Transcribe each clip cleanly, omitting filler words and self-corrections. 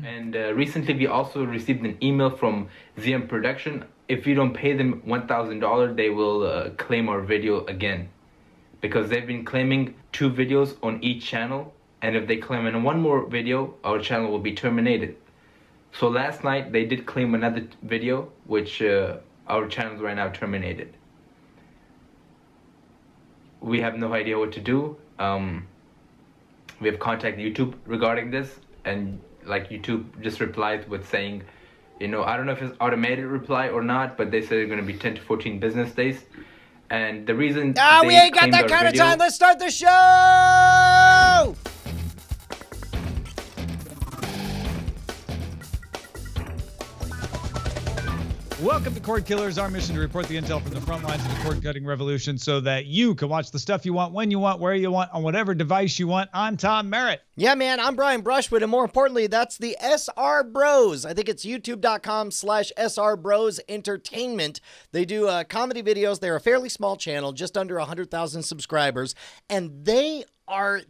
And recently we also received an email from ZM Production. If you don't pay them $1,000, they will claim our video again. Because they've been claiming 2 videos on each channel. And if they claim in one more video, our channel will be terminated. So last night they did claim another video, which our channel is right now terminated. We have no idea what to do. We have contacted YouTube regarding this, and like YouTube just replied with saying, I don't know if it's automated reply or not, but they said they're going to be 10 to 14 business days. And the reason we ain't got that kind of time. Let's start the show! Welcome to Cordkillers, our mission to report the intel from the front lines of the cord-cutting revolution so that you can watch the stuff you want, when you want, where you want, on whatever device you want. I'm Tom Merritt. Yeah, man, I'm Brian Brushwood, and more importantly, that's the SR Bros. I think it's youtube.com/SR Bros Entertainment. They do comedy videos. They're a fairly small channel, just under 100,000 subscribers, and they are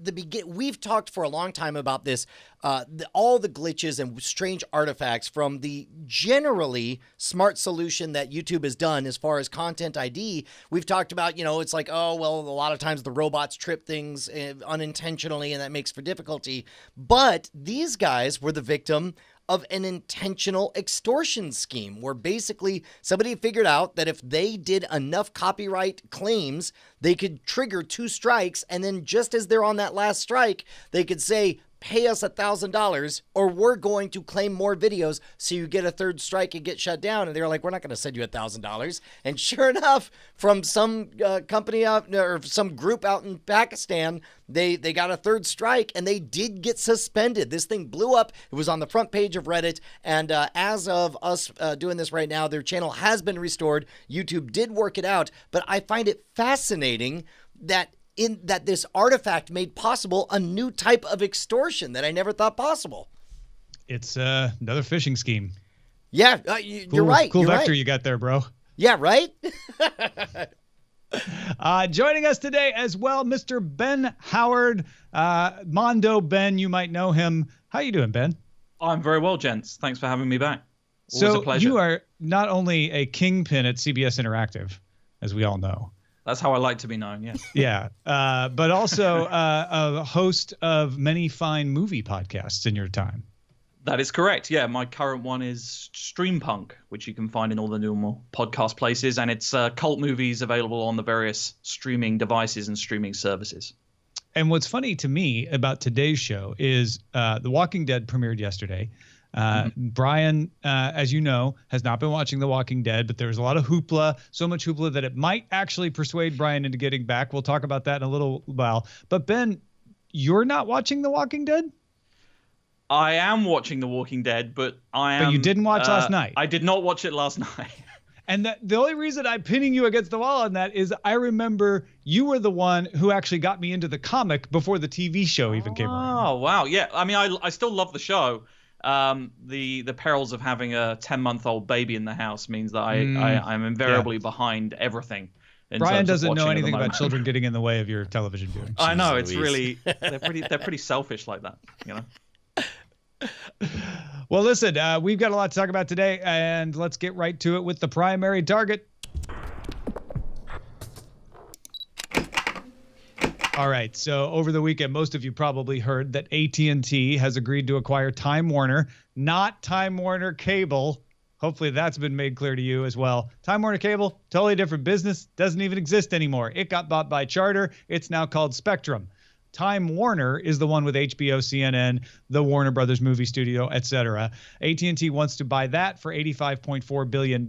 we've talked for a long time about this, all the glitches and strange artifacts from the generally smart solution that YouTube has done as far as content ID. We've talked about, it's like, oh, well, a lot of times the robots trip things unintentionally and that makes for difficulty. But these guys were the victim of an intentional extortion scheme where basically somebody figured out that if they did enough copyright claims, they could trigger 2 strikes. And then just as they're on that last strike, they could say, pay us $1,000 or we're going to claim more videos so you get a 3rd strike and get shut down. And they're like, we're not going to send you $1,000. And sure enough, from some company out or some group out in Pakistan, they got a 3rd strike and they did get suspended. This thing blew up. It was on the front page of Reddit. And as of us doing this right now, their channel has been restored. YouTube did work it out. But I find it fascinating that this artifact made possible a new type of extortion that I never thought possible. It's another phishing scheme. Yeah, you're right. Cool you're vector right. you got there, bro. Yeah, right? Joining us today as well, Mr. Ben Howard. Mondo Ben, you might know him. How you doing, Ben? I'm very well, gents. Thanks for having me back. Always a pleasure. You are not only a kingpin at CBS Interactive, as we all know. That's how I like to be known, yes. Yeah, but also a host of many fine movie podcasts in your time. That is correct, yeah. My current one is Streampunk, which you can find in all the normal podcast places, and it's cult movies available on the various streaming devices and streaming services. And what's funny to me about today's show is The Walking Dead premiered yesterday. Brian, as you know, has not been watching The Walking Dead, but there was a lot of hoopla, so much hoopla that it might actually persuade Brian into getting back. We'll talk about that in a little while. But Ben, you're not watching The Walking Dead? I am watching The Walking Dead, but But you didn't watch last night. I did not watch it last night. And the only reason I'm pinning you against the wall on that is I remember you were the one who actually got me into the comic before the TV show even came around. Oh, wow. Yeah, I mean, I still love the show. The perils of having a 10-month-old baby in the house means that I'm invariably behind everything. Brian doesn't know anything about children getting in the way of your television viewing. I know, it's really they're pretty selfish like that, you know. Well, listen, we've got a lot to talk about today, and let's get right to it with the primary target. All right, so over the weekend, most of you probably heard that AT&T has agreed to acquire Time Warner, not Time Warner Cable. Hopefully that's been made clear to you as well. Time Warner Cable, totally different business, doesn't even exist anymore. It got bought by Charter. It's now called Spectrum. Time Warner is the one with HBO, CNN, the Warner Brothers movie studio, etc. AT&T wants to buy that for $85.4 billion.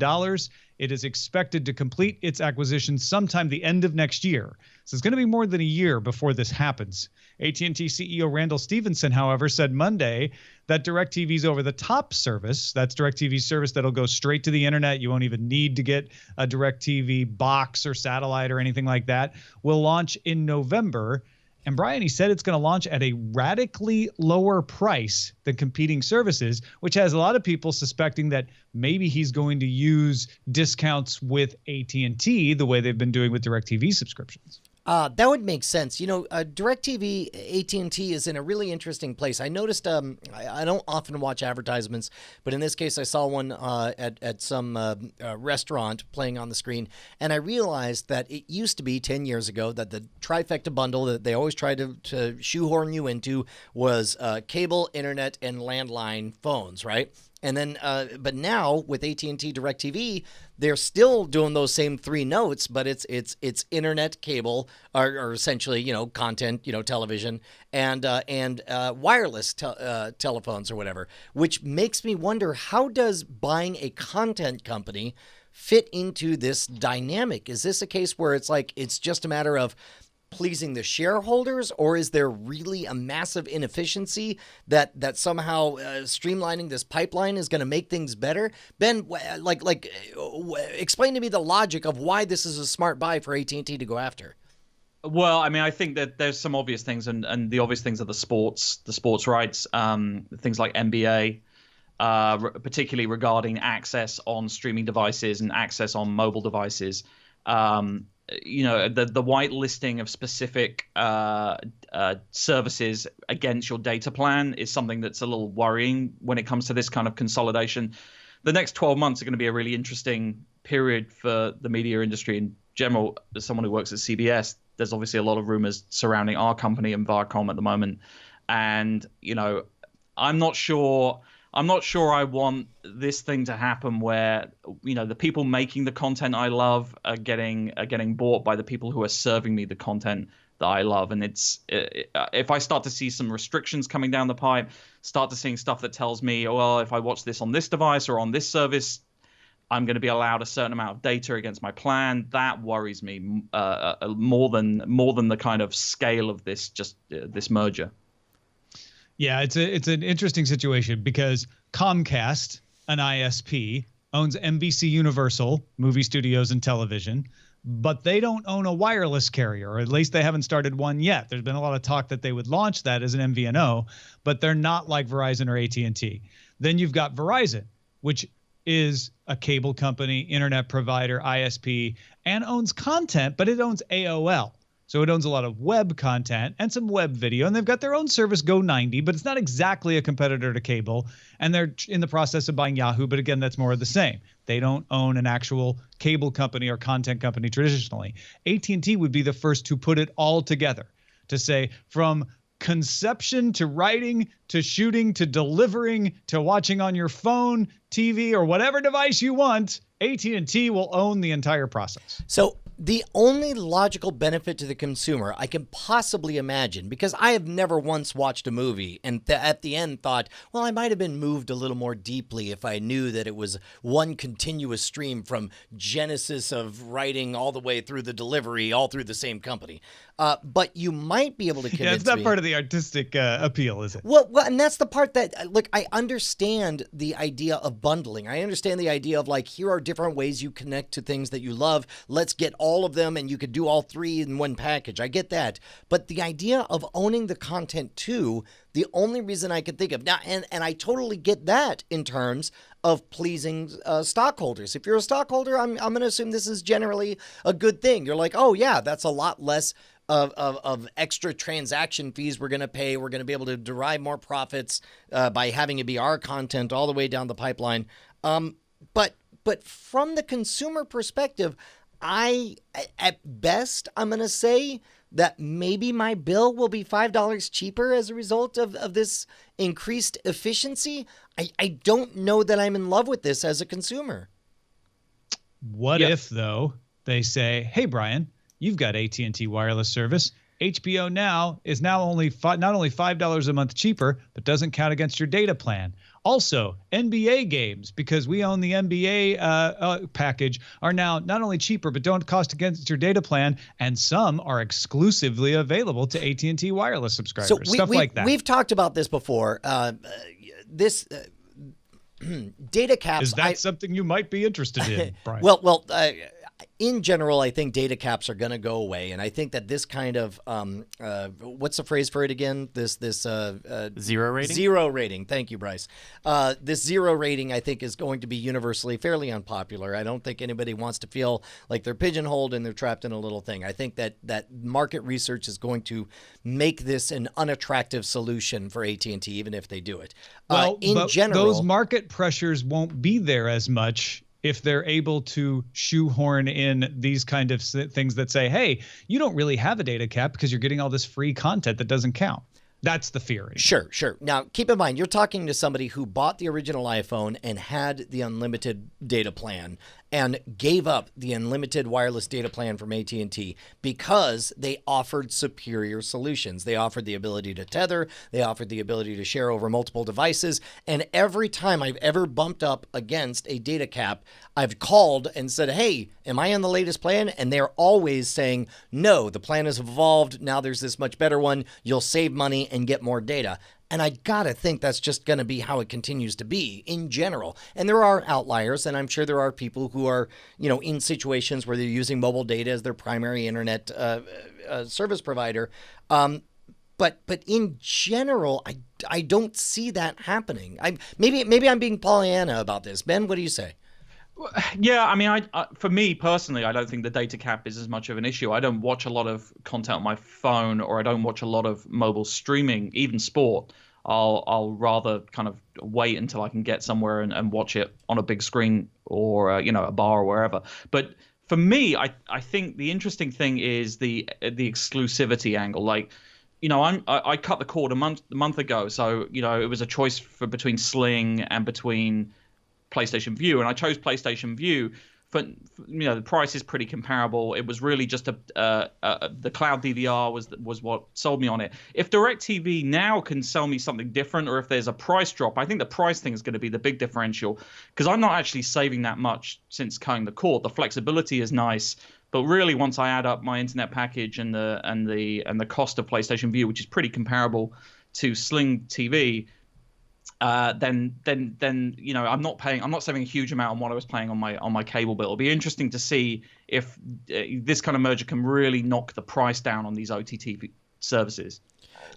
It is expected to complete its acquisition sometime the end of next year. So it's going to be more than a year before this happens. AT&T CEO Randall Stephenson, however, said Monday that DirecTV's over-the-top service, that's DirecTV's service that'll go straight to the internet, you won't even need to get a DirecTV box or satellite or anything like that, will launch in November. And Brian, he said it's going to launch at a radically lower price than competing services, which has a lot of people suspecting that maybe he's going to use discounts with AT&T the way they've been doing with DirecTV subscriptions. That would make sense. DirecTV, AT&T is in a really interesting place. I noticed, I don't often watch advertisements, but in this case, I saw one at some restaurant playing on the screen, and I realized that it used to be 10 years ago that the trifecta bundle that they always tried to shoehorn you into was cable, internet, and landline phones, right? And then, but now with AT&T DirecTV, they're still doing those same three notes, but it's internet, cable, or essentially, content, television, and wireless telephones or whatever. Which makes me wonder, how does buying a content company fit into this dynamic? Is this a case where it's just a matter of pleasing the shareholders, or is there really a massive inefficiency that somehow streamlining this pipeline is going to make things better? Ben, explain to me the logic of why this is a smart buy for AT&T to go after. Well, I mean, I think that there's some obvious things, and the obvious things are the sports rights, things like NBA, particularly regarding access on streaming devices and access on mobile devices. The whitelisting of specific services against your data plan is something that's a little worrying when it comes to this kind of consolidation. The next 12 months are going to be a really interesting period for the media industry in general. As someone who works at CBS, there's obviously a lot of rumors surrounding our company and Viacom at the moment. And, I'm not sure I want this thing to happen where, the people making the content I love are getting bought by the people who are serving me the content that I love. And if I start to see some restrictions coming down the pipe, start to seeing stuff that tells me, well, if I watch this on this device or on this service, I'm going to be allowed a certain amount of data against my plan. That worries me more than the kind of scale of this merger. Yeah, it's an interesting situation because Comcast, an ISP, owns NBC Universal, movie studios and television, but they don't own a wireless carrier, or at least they haven't started one yet. There's been a lot of talk that they would launch that as an MVNO, but they're not like Verizon or AT&T. Then you've got Verizon, which is a cable company, internet provider, ISP, and owns content, but it owns AOL. So it owns a lot of web content and some web video, and they've got their own service, Go90, but it's not exactly a competitor to cable, and they're in the process of buying Yahoo, but again, that's more of the same. They don't own an actual cable company or content company traditionally. AT&T would be the first to put it all together, to say from conception to writing to shooting to delivering to watching on your phone, TV, or whatever device you want, AT&T will own the entire process. So the only logical benefit to the consumer I can possibly imagine, because I have never once watched a movie and at the end thought, well, I might have been moved a little more deeply if I knew that it was one continuous stream from genesis of writing all the way through the delivery, all through the same company. But you might be able to convince me. Yeah, it's not part of the artistic appeal, is it? Well, and that's the part that, look, I understand the idea of bundling. I understand the idea of here are different ways you connect to things that you love. Let's get all of them, and you could do all three in one package. I get that. But the idea of owning the content too, the only reason I could think of now, and I totally get that in terms of pleasing stockholders. If you're a stockholder, I'm going to assume this is generally a good thing. You're like, oh yeah, that's a lot less of extra transaction fees we're going to pay. We're going to be able to derive more profits by having it be our content all the way down the pipeline. But from the consumer perspective, at best, I'm going to say that maybe my bill will be $5 cheaper as a result of this increased efficiency. I don't know that I'm in love with this as a consumer. What if, though, they say, hey, Brian, you've got AT&T wireless service. HBO Now is now not only $5 a month cheaper, but doesn't count against your data plan. Also, NBA games, because we own the NBA package, are now not only cheaper, but don't cost against your data plan, and some are exclusively available to AT&T wireless subscribers. So stuff like that. We've talked about this before. This data caps. Is that something you might be interested in, Brian? Well, in general, I think data caps are going to go away, and I think that this kind of what's the phrase for it again? This Zero rating. Zero rating. Thank you, Bryce. This zero rating, I think, is going to be universally fairly unpopular. I don't think anybody wants to feel like they're pigeonholed and they're trapped in a little thing. I think that market research is going to make this an unattractive solution for AT&T, even if they do it. Well, in general, those market pressures won't be there as much if they're able to shoehorn in these kind of things that say, hey, you don't really have a data cap because you're getting all this free content that doesn't count. That's the theory. Sure. Now, keep in mind, you're talking to somebody who bought the original iPhone and had the unlimited data plan and gave up the unlimited wireless data plan from AT&T because they offered superior solutions. They offered the ability to tether. They offered the ability to share over multiple devices. And every time I've ever bumped up against a data cap, I've called and said, hey, am I on the latest plan? And they're always saying, no, the plan has evolved. Now there's this much better one. You'll save money and get more data. And I gotta think that's just going to be how it continues to be in general. And there are outliers, and I'm sure there are people who are, in situations where they're using mobile data as their primary internet service provider. But in general, I don't see that happening. Maybe I'm being Pollyanna about this. Ben, what do you say? Yeah, I mean, for me personally, I don't think the data cap is as much of an issue. I don't watch a lot of content on my phone, or I don't watch a lot of mobile streaming, even sport. I'll rather kind of wait until I can get somewhere and watch it on a big screen or a bar or wherever. But for me, I think the interesting thing is the exclusivity angle. Like, I cut the cord a month ago, so it was a choice between Sling and between PlayStation View, and I chose PlayStation View. For the price is pretty comparable. It was really just the cloud DVR was what sold me on it. If DirecTV now can sell me something different, or if there's a price drop, I think the price thing is going to be the big differential, because I'm not actually saving that much since cutting the cord. The flexibility is nice, but really once I add up my internet package and the cost of PlayStation View, which is pretty comparable to Sling TV, then I'm not saving a huge amount on what I was paying on my cable bill. It'll be interesting to see if this kind of merger can really knock the price down on these OTT services.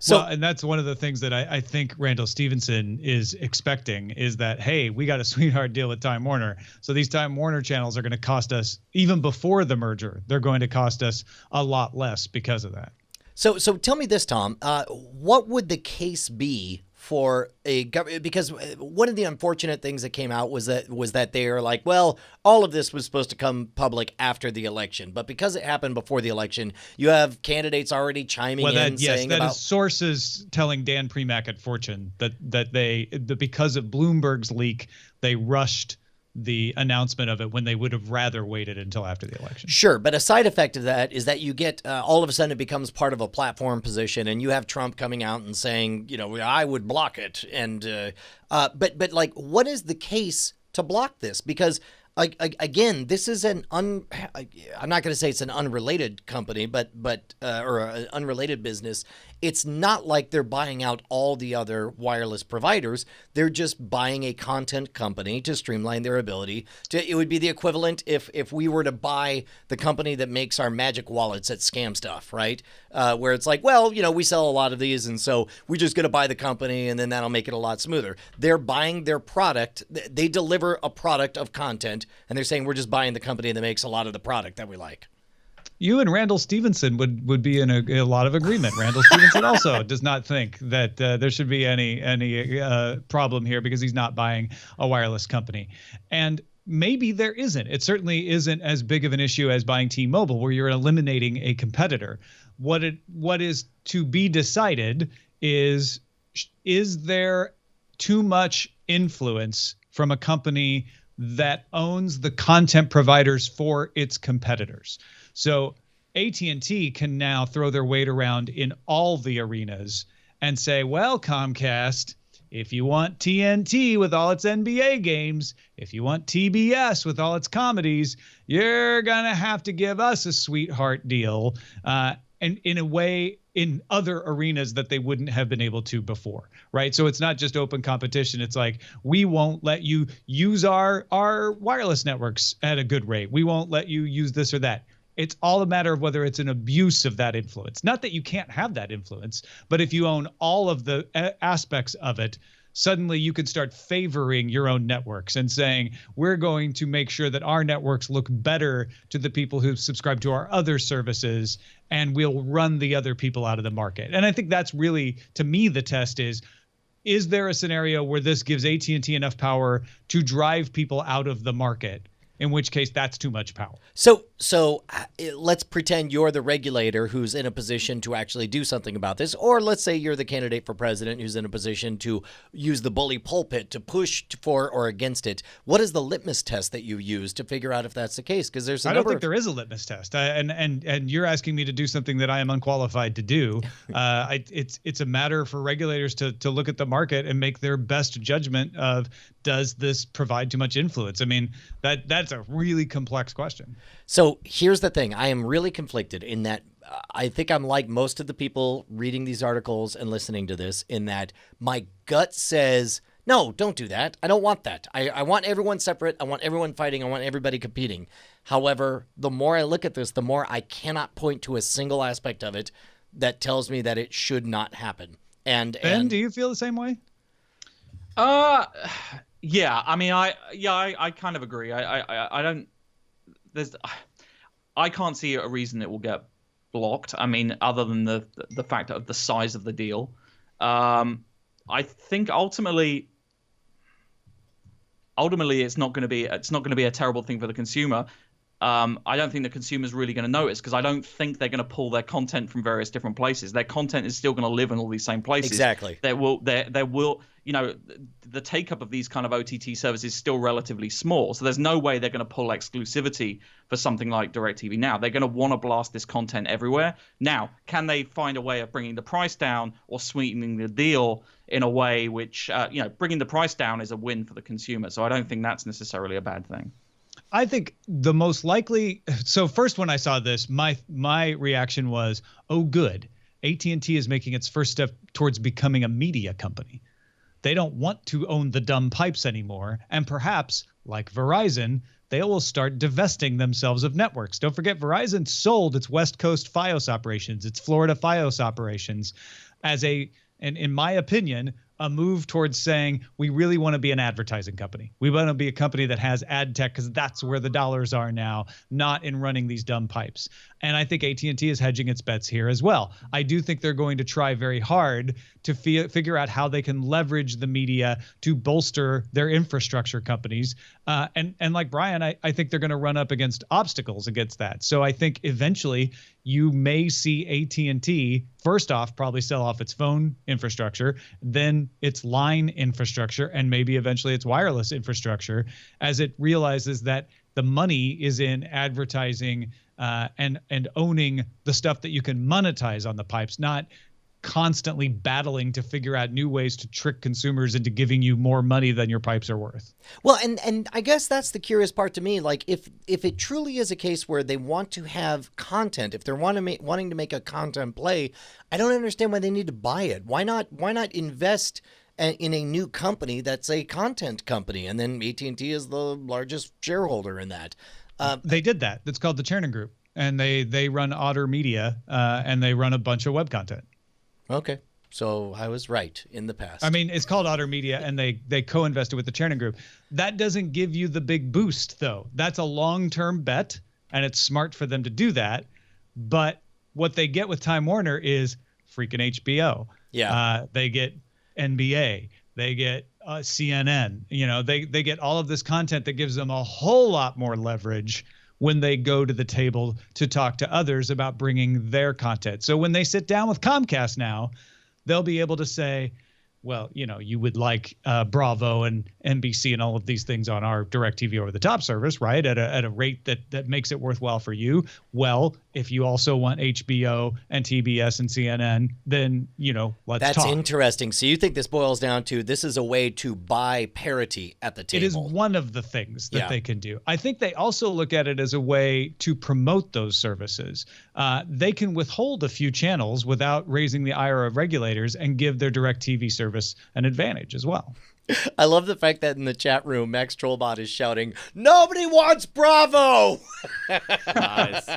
And that's one of the things that I think Randall Stevenson is expecting, is that, hey, we got a sweetheart deal with Time Warner. So these Time Warner channels are going to cost us, even before the merger, they're going to cost us a lot less because of that. So tell me this, Tom, what would the case be for a government? Because one of the unfortunate things that came out was that they are like, well, all of this was supposed to come public after the election, but because it happened before the election, you have candidates already chiming in saying that is sources telling Dan Premack at Fortune that because of Bloomberg's leak, they rushed the announcement of it when they would have rather waited until after the election. Sure, but a side effect of that is that you get all of a sudden it becomes part of a platform position, and you have Trump coming out and saying, I would block it, and but like, what is the case to block this? Because again, this is I'm not going to say it's an unrelated company, but or an unrelated business. It's not like they're buying out all the other wireless providers. They're just buying a content company to streamline their ability to. It would be the equivalent if we were to buy the company that makes our magic wallets at Scam Stuff, right? Where it's like, well, we sell a lot of these, and so we're just going to buy the company, and then that'll make it a lot smoother. They're buying their product. They deliver a product of content, and they're saying we're just buying the company that makes a lot of the product that we like. You and Randall Stevenson would be in a lot of agreement. Randall Stevenson also does not think that there should be any problem here because he's not buying a wireless company. And maybe there isn't. It certainly isn't as big of an issue as buying T-Mobile, where you're eliminating a competitor. What is to be decided is there too much influence from a company that owns the content providers for its competitors? So AT&T can now throw their weight around in all the arenas and say, well, Comcast, if you want TNT with all its NBA games, if you want TBS with all its comedies, you're going to have to give us a sweetheart deal. and in a way in other arenas that they wouldn't have been able to before, right? So it's not just open competition. It's like, we won't let you use our wireless networks at a good rate. We won't let you use this or that. It's all a matter of whether it's an abuse of that influence. Not that you can't have that influence, but if you own all of the aspects of it, suddenly you can start favoring your own networks and saying, we're going to make sure that our networks look better to the people who subscribe to our other services, and we'll run the other people out of the market. And I think that's really, to me, the test is there a scenario where this gives AT&T enough power to drive people out of the market? In which case, that's too much power. So let's pretend you're the regulator who's in a position to actually do something about this. Or let's say you're the candidate for president who's in a position to use the bully pulpit to push for or against it. What is the litmus test that you use to figure out if that's the case? Because there's I don't think there is a litmus test. And you're asking me to do something that I am unqualified to do. It's a matter for regulators to look at the market and make their best judgment of, does this provide too much influence? I mean, that's a really complex question. So here's the thing. I am really conflicted in that I think I'm like most of the people reading these articles and listening to this, in that my gut says, no, don't do that. I don't want that. I want everyone separate. I want everyone fighting. I want everybody competing. However, the more I look at this, the more I cannot point to a single aspect of it that tells me that it should not happen. And Ben, do you feel the same way? Yeah, I mean, I kind of agree. I don't. I can't see a reason it will get blocked. I mean, other than the fact of the size of the deal. I think ultimately it's not going to be a terrible thing for the consumer. I don't think the consumer's really going to notice, because I don't think they're going to pull their content from various different places. Their content is still going to live in all these same places. Exactly. There will, you know, the take up of these kind of OTT services is still relatively small. So there's no way they're going to pull exclusivity for something like DirecTV Now. They're going to want to blast this content everywhere. Now, can they find a way of bringing the price down or sweetening the deal in a way which, bringing the price down is a win for the consumer. So I don't think that's necessarily a bad thing. I think the most likely. So first, when I saw this, my reaction was, oh, good. AT&T is making its first step towards becoming a media company. They don't want to own the dumb pipes anymore. And perhaps, like Verizon, they will start divesting themselves of networks. Don't forget, Verizon sold its West Coast Fios operations, its Florida Fios operations, and in my opinion, a move towards saying, we really want to be an advertising company. We want to be a company that has ad tech, because that's where the dollars are now, not in running these dumb pipes. And I think AT&T is hedging its bets here as well. I do think they're going to try very hard to figure out how they can leverage the media to bolster their infrastructure companies. And like Brian, I think they're going to run up against obstacles against that. So I think eventually you may see AT&T, first off, probably sell off its phone infrastructure, then its line infrastructure, and maybe eventually its wireless infrastructure, as it realizes that the money is in advertising and owning the stuff that you can monetize on the pipes, not constantly battling to figure out new ways to trick consumers into giving you more money than your pipes are worth. Well, and I guess that's the curious part to me. Like, if it truly is a case where they want to have content, if they're wanting to make a content play, I don't understand why they need to buy it. Why not invest in a new company that's a content company, and then AT&T is the largest shareholder in that? They did that. It's called the Chernin Group, and they run Otter Media, and they run a bunch of web content. Okay. So I was right in the past. I mean, it's called Otter Media, and they co-invested with the Chernin Group. That doesn't give you the big boost, though. That's a long-term bet, and it's smart for them to do that. But what they get with Time Warner is freaking HBO. Yeah. They get NBA. They get CNN. You know, they get all of this content that gives them a whole lot more leverage when they go to the table to talk to others about bringing their content. So when they sit down with Comcast now, they'll be able to say, well, you would like Bravo and NBC and all of these things on our DirecTV over-the-top service, right? At a rate that makes it worthwhile for you. Well, if you also want HBO and TBS and CNN, then, let's talk. That's interesting. So you think this boils down to this is a way to buy parity at the table? It is one of the things that they can do. I think they also look at it as a way to promote those services. They can withhold a few channels without raising the ire of regulators and give their DirecTV service an advantage as well. I love the fact that in the chat room, Max Trollbot is shouting, "Nobody wants Bravo!" Lies.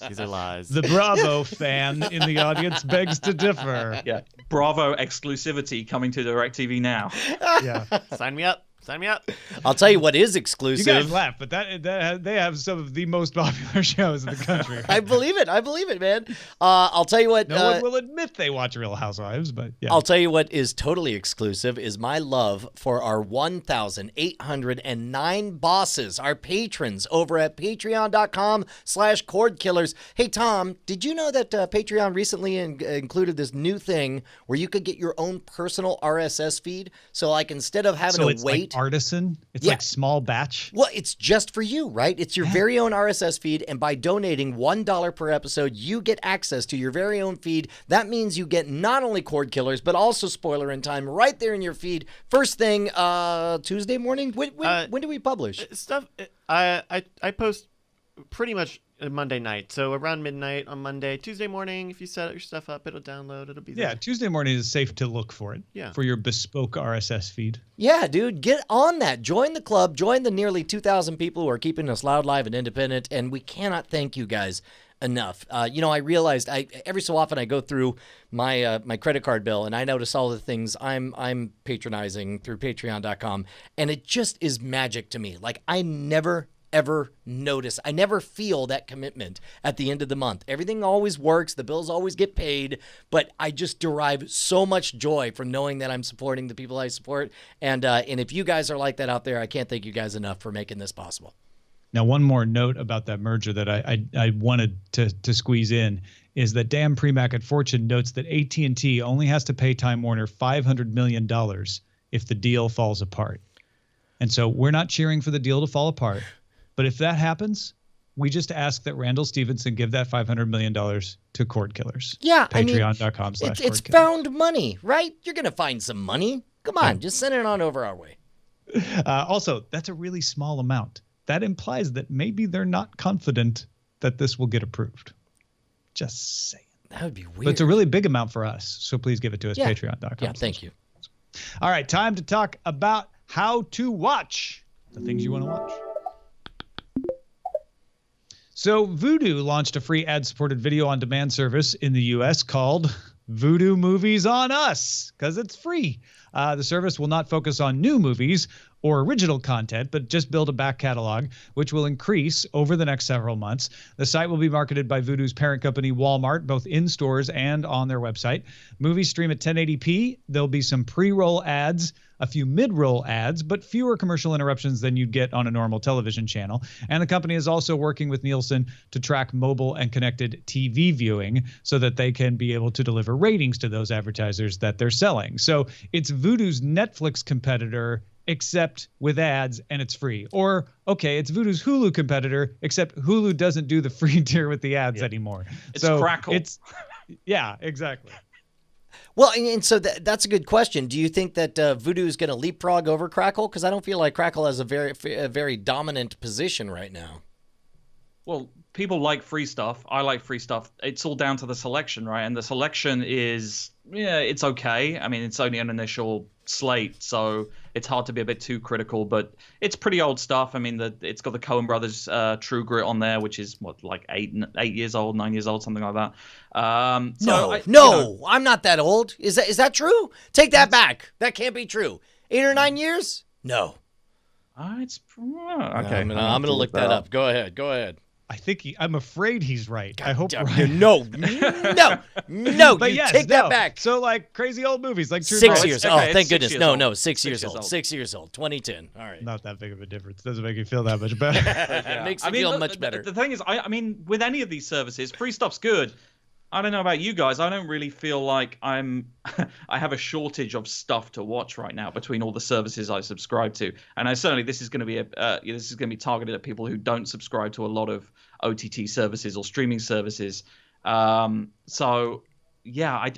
These are lies. The Bravo fan in the audience begs to differ. Yeah. Bravo exclusivity coming to DirecTV now. Yeah. Sign me up. Sign me up. I'll tell you what is exclusive. You guys laugh, but that they have some of the most popular shows in the country. I believe it, man. I'll tell you what. No one will admit they watch Real Housewives, but yeah. I'll tell you what is totally exclusive is my love for our 1,809 bosses, our patrons over at patreon.com/Cordkillers. Hey, Tom, did you know that Patreon recently included this new thing where you could get your own personal RSS feed? So, like, instead of having to wait. Like artisan. It's like small batch. Well, it's just for you, right? It's your very own RSS feed, and by donating $1 per episode, you get access to your very own feed. That means you get not only Cordkillers, but also Spoiler in Time right there in your feed. First thing, Tuesday morning. When do we publish? Stuff. I post pretty much Monday night, so around midnight on Monday. Tuesday morning, if you set your stuff up, it'll download. It'll be there. Yeah, Tuesday morning is safe to look for it. Yeah. For your bespoke RSS feed. Yeah, dude, get on that. Join the club. Join the nearly 2,000 people who are keeping us loud, live, and independent. And we cannot thank you guys enough. I realized every so often I go through my my credit card bill and I notice all the things I'm patronizing through Patreon.com, and it just is magic to me. Like, I never ever notice. I never feel that commitment at the end of the month. Everything always works. The bills always get paid, but I just derive so much joy from knowing that I'm supporting the people I support. And if you guys are like that out there, I can't thank you guys enough for making this possible. Now, one more note about that merger that I wanted to squeeze in is that Dan Premack at Fortune notes that AT&T only has to pay Time Warner $500 million if the deal falls apart. And so we're not cheering for the deal to fall apart. But if that happens, we just ask that Randall Stevenson give that $500 million to Cordkillers. Yeah, Patreon.com/Cordkillers. It's found money, right? You're going to find some money. Come on, just send it on over our way. Also, that's a really small amount. That implies that maybe they're not confident that this will get approved. Just saying. That would be weird. But it's a really big amount for us, so please give it to us, patreon.com. Yeah, thank you. All right, time to talk about how to watch the things you want to watch. So Vudu launched a free ad-supported video-on-demand service in the U.S. called Vudu Movies on Us, because it's free. The service will not focus on new movies or original content, but just build a back catalog, which will increase over the next several months. The site will be marketed by Vudu's parent company, Walmart, both in stores and on their website. Movies stream at 1080p. There'll be some pre-roll ads, a few mid-roll ads, but fewer commercial interruptions than you'd get on a normal television channel. And the company is also working with Nielsen to track mobile and connected TV viewing so that they can be able to deliver ratings to those advertisers that they're selling. So it's Vudu's Netflix competitor, except with ads, and it's free. Or, okay, it's Vudu's Hulu competitor, except Hulu doesn't do the free tier with the ads anymore. It's Crackle. Yeah, exactly. Well, and so that's a good question. Do you think that Vudu is going to leapfrog over Crackle? Because I don't feel like Crackle has a very dominant position right now. Well, people like free stuff. I like free stuff. It's all down to the selection, right? And the selection is, it's okay. I mean, it's only an initial slate, so it's hard to be a bit too critical, but it's pretty old stuff. I mean, it's got the Coen Brothers True Grit on there, which is like 8 years old, 9 years old, something like that. No, I'm not that old. Is that true? Take that back. That can't be true. 8 or 9 years? No. It's okay. I'm gonna look that up. Go ahead. I think I'm afraid he's right. I hope right. No. But take that back. So like crazy old movies like True 6 years. Okay, thank goodness. No, 6 years old. 6 years old. 2010. All right. Not that big of a difference. Doesn't make you feel that much better. It makes you feel much better. The thing is, I mean, with any of these services, free stuff's good. I don't know about you guys. I don't really feel like I have a shortage of stuff to watch right now between all the services I subscribe to. And this is going to be this is going to be targeted at people who don't subscribe to a lot of OTT services or streaming services. So yeah,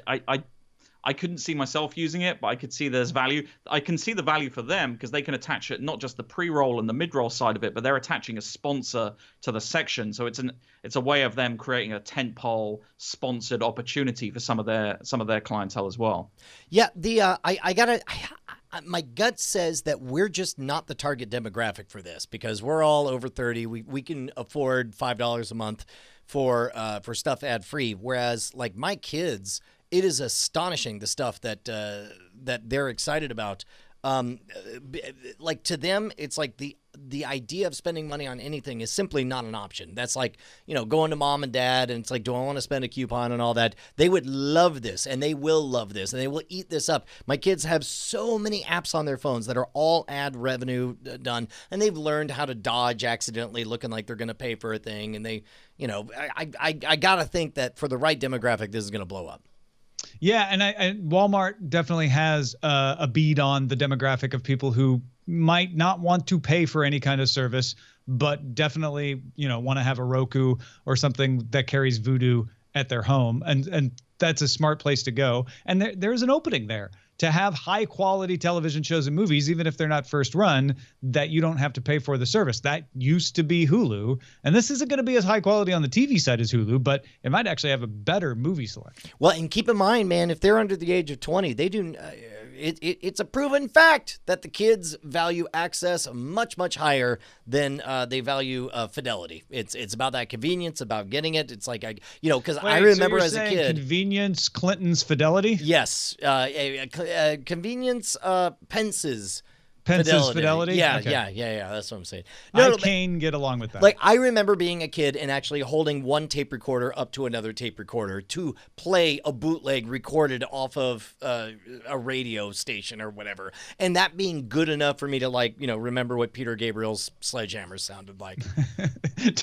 I couldn't see myself using it, but I could see there's value. I can see the value for them because they can attach it, not just the pre-roll and the mid-roll side of it, but they're attaching a sponsor to the section. So it's a way of them creating a tentpole sponsored opportunity for some of their clientele as well. Yeah, my gut says that we're just not the target demographic for this because we're all over 30. We can afford $5 a month for stuff ad free, whereas like my kids, it is astonishing the stuff that they're excited about. Like to them, it's like the idea of spending money on anything is simply not an option. That's like, going to mom and dad and it's like, do I want to spend a coupon and all that? They would love this and they will love this and they will eat this up. My kids have so many apps on their phones that are all ad revenue done, and they've learned how to dodge accidentally looking like they're going to pay for a thing. And they, I got to think that for the right demographic, this is going to blow up. Yeah, and Walmart definitely has a bead on the demographic of people who might not want to pay for any kind of service, but definitely want to have a Roku or something that carries Vudu at their home, and that's a smart place to go. And there's an opening there to have high quality television shows and movies, even if they're not first run, that you don't have to pay for the service. That used to be Hulu. And this isn't going to be as high quality on the TV side as Hulu, but it might actually have a better movie selection. Well, and keep in mind, man, if they're under the age of 20, they do. It's a proven fact that the kids value access much, much higher than they value fidelity. It's about that convenience, about getting it. It's like, because I remember as a kid. Convenience, Clinton's fidelity? Yes. Convenience, Pence's fidelity? Yeah, okay. yeah. That's what I'm saying. I can get along with that. Like, I remember being a kid and actually holding one tape recorder up to another tape recorder to play a bootleg recorded off of a radio station or whatever. And that being good enough for me to, remember what Peter Gabriel's Sledgehammer sounded like.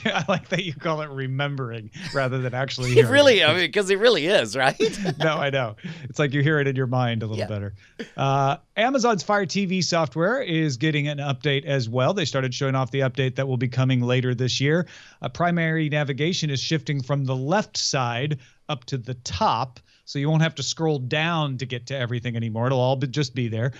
I like that you call it remembering rather than actually hearing because it really is, right? No, I know. It's like you hear it in your mind a little better. Amazon's Fire TV software is getting an update as well. They started showing off the update that will be coming later this year. Primary navigation is shifting from the left side up to the top, so you won't have to scroll down to get to everything anymore. It'll all just be there.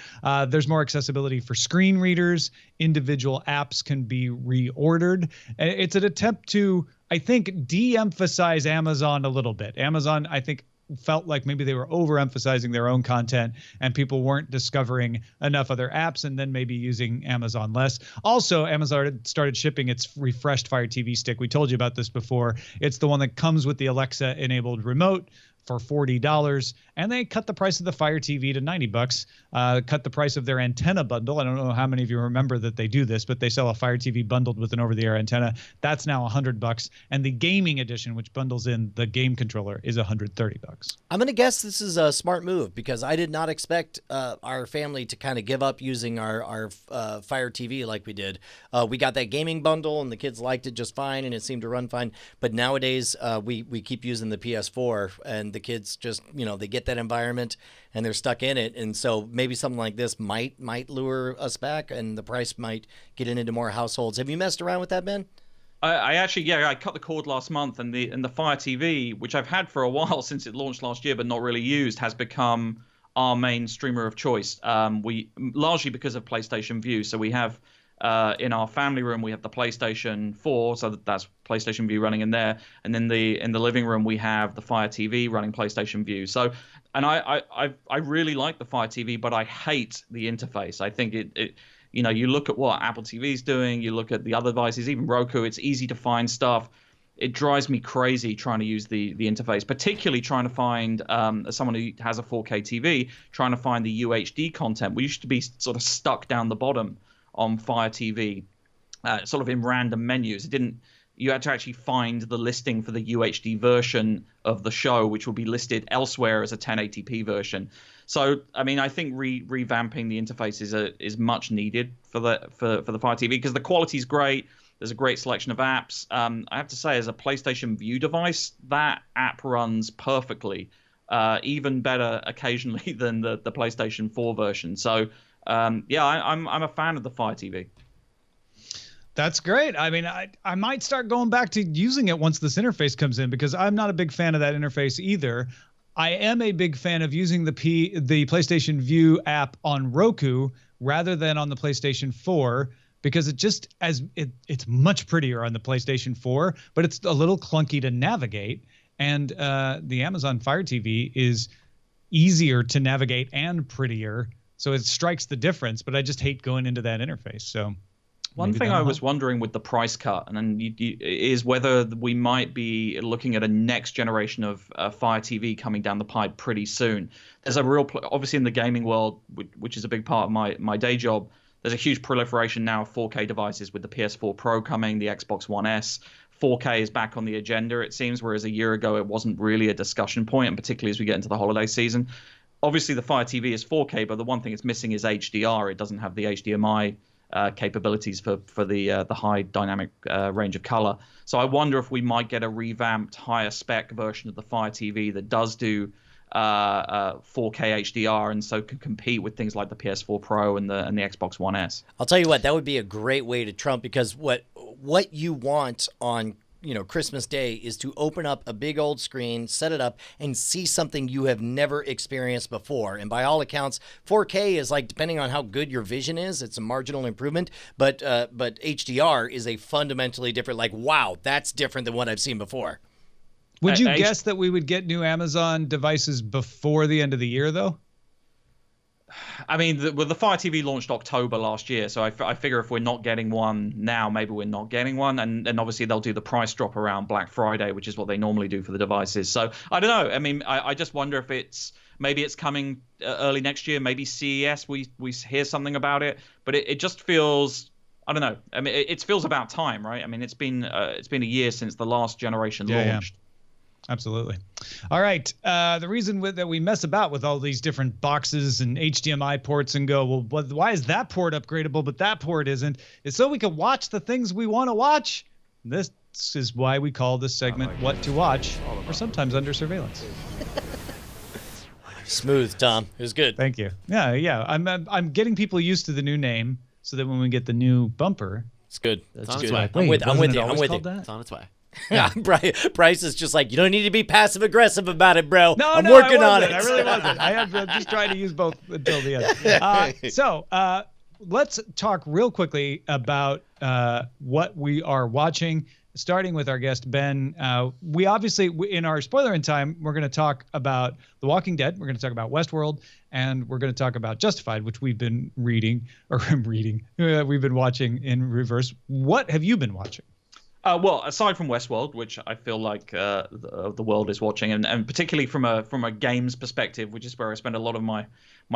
There's more accessibility for screen readers. Individual apps can be reordered. It's an attempt to, I think, de-emphasize Amazon a little bit. Amazon, I think, felt like maybe they were overemphasizing their own content and people weren't discovering enough other apps and then maybe using Amazon less. Also, Amazon started shipping its refreshed Fire TV stick. We told you about this before. It's the one that comes with the Alexa-enabled remote for $40, and they cut the price of the Fire TV to $90. Cut the price of their antenna bundle. I don't know how many of you remember that they do this, but they sell a Fire TV bundled with an over-the-air antenna. That's now $100, and the gaming edition, which bundles in the game controller, is $130. I'm gonna guess this is a smart move because I did not expect our family to kind of give up using our Fire TV like we did. We got that gaming bundle, and the kids liked it just fine, and it seemed to run fine. But nowadays, we keep using the PS4, and the kids just, they get that environment and they're stuck in it. And so maybe something like this might lure us back and the price might get into more households. Have you messed around with that, Ben? I actually, I cut the cord last month, and the Fire TV, which I've had for a while since it launched last year, but not really used, has become our main streamer of choice. We largely because of PlayStation View. So we have in our family room we have the PlayStation 4, so that's PlayStation View running in there, and then in the living room we have the Fire TV running PlayStation View. So, and I really like the Fire TV, but I hate the interface. I think it you look at what Apple TV's doing, you look at the other devices, even Roku, it's easy to find stuff. It drives me crazy trying to use the interface, particularly trying to find, as someone who has a 4K TV, trying to find the UHD content. We used to be sort of stuck down the bottom on Fire TV, sort of in random menus. You had to actually find the listing for the UHD version of the show, which will be listed elsewhere as a 1080p version. So, I mean, I think revamping the interface is much needed for the Fire TV because the quality is great. There's a great selection of apps. I have to say, as a PlayStation View device, that app runs perfectly, even better occasionally than the PlayStation 4 version. So, yeah, I'm a fan of the Fire TV. That's great. I mean, I might start going back to using it once this interface comes in, because I'm not a big fan of that interface either. I am a big fan of using the PlayStation View app on Roku rather than on the PlayStation 4, because it's much prettier on the PlayStation 4, but it's a little clunky to navigate. And the Amazon Fire TV is easier to navigate and prettier, so it strikes the difference. But I just hate going into that interface. So. One thing I was wondering with the price cut, and then is whether we might be looking at a next generation of Fire TV coming down the pipe pretty soon. There's a real, obviously in the gaming world, which is a big part of my day job, there's a huge proliferation now of 4K devices with the PS4 Pro coming, the Xbox One S. 4K is back on the agenda, it seems, whereas a year ago it wasn't really a discussion point, and particularly as we get into the holiday season. Obviously the Fire TV is 4K, but the one thing it's missing is HDR. It doesn't have the HDMI capabilities for the high dynamic range of color. So I wonder if we might get a revamped higher spec version of the Fire TV that does do 4K HDR, and so can compete with things like the PS4 Pro and the Xbox One S. I'll tell you what, that would be a great way to trump, because what you want on Christmas Day is to open up a big old screen, set it up, and see something you have never experienced before. And by all accounts, 4K is like, depending on how good your vision is, it's a marginal improvement. But HDR is a fundamentally different, like, wow, that's different than what I've seen before. Would you guess that we would get new Amazon devices before the end of the year, though? I mean, the Fire TV launched October last year, so I figure if we're not getting one now, maybe we're not getting one. And obviously they'll do the price drop around Black Friday, which is what they normally do for the devices. So I don't know. I mean, I just wonder if maybe it's coming early next year. Maybe CES, we hear something about it. But it just feels, I don't know. I mean, it feels about time, right? I mean, it's been a year since the last generation launched. Yeah. Absolutely. All right. The reason that we mess about with all these different boxes and HDMI ports and go, well, why is that port upgradable, but that port isn't, is so we can watch the things we want to watch. This is why we call this segment What to Watch, or sometimes Under Surveillance. Smooth, Tom. It was good. Thank you. Yeah. I'm getting people used to the new name so that when we get the new bumper, it's good. It's on its way. I'm with you. It's on its way. Yeah, Bryce is just like, you don't need to be passive aggressive about it, bro. No, I'm working on it. I really wasn't. I'm just trying to use both until the end. So let's talk real quickly about what we are watching, starting with our guest, Ben. We obviously, in our spoiler in time, we're going to talk about The Walking Dead. We're going to talk about Westworld, and we're going to talk about Justified, which we've been we've been watching in reverse. What have you been watching? Well, aside from Westworld, which I feel like the world is watching, and particularly from a games perspective, which is where I spend a lot of my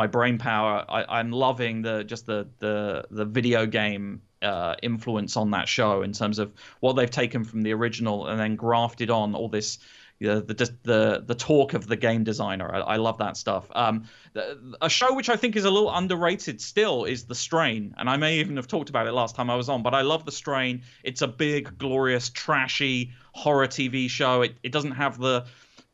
brain power, I'm loving the video game influence on that show in terms of what they've taken from the original and then grafted on all this. The talk of the game designer. I love that stuff. A show which I think is a little underrated still is The Strain, and I may even have talked about it last time I was on, but I love The Strain. It's a big, glorious, trashy horror TV show. It doesn't have the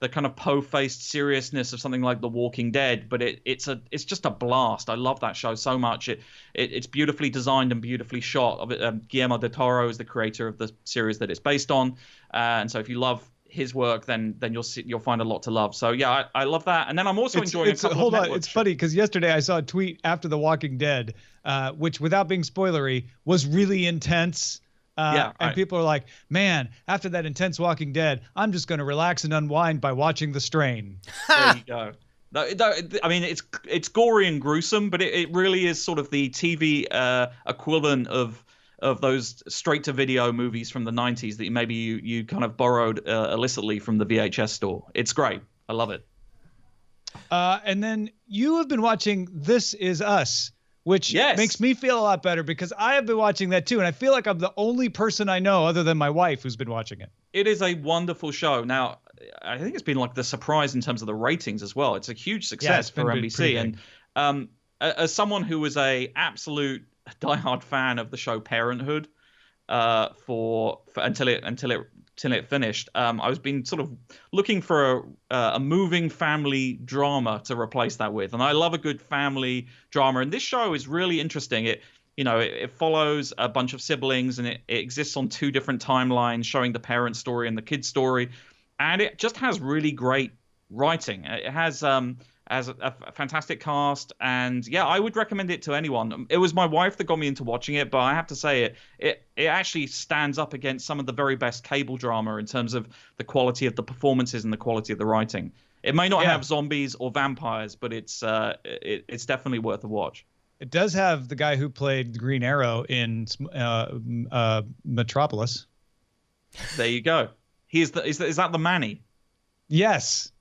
kind of po-faced seriousness of something like The Walking Dead, but it's just a blast. I love that show so much. It's beautifully designed and beautifully shot. Guillermo del Toro is the creator of the series that it's based on, and so if you love his work, then you'll find a lot to love. So yeah, I love that. And then I'm also enjoying a couple hold of on, it's funny because yesterday I saw a tweet after The Walking Dead, which without being spoilery was really intense. And people are like, man, after that intense Walking Dead, I'm just going to relax and unwind by watching The Strain. There you go. I mean, it's gory and gruesome, but it really is sort of the TV equivalent of those straight-to-video movies from the 90s that maybe you kind of borrowed illicitly from the VHS store. It's great. I love it. And then you have been watching This Is Us, which makes me feel a lot better because I have been watching that too, and I feel like I'm the only person I know other than my wife who's been watching it. It is a wonderful show. Now, I think it's been like the surprise in terms of the ratings as well. It's a huge success for NBC. And as someone who was a absolute diehard fan of the show Parenthood, for until it finished. I was been sort of looking for a moving family drama to replace that with, and I love a good family drama. And this show is really interesting. It follows a bunch of siblings, and it exists on two different timelines, showing the parent story and the kid story, and it just has really great writing. It has a fantastic cast, and yeah, I would recommend it to anyone. It was my wife that got me into watching it, but I have to say it actually stands up against some of the very best cable drama in terms of the quality of the performances and the quality of the writing. It may not have zombies or vampires, but it's definitely worth a watch. It does have the guy who played the Green Arrow in Metropolis. There you go. Is that the Manny? Yes.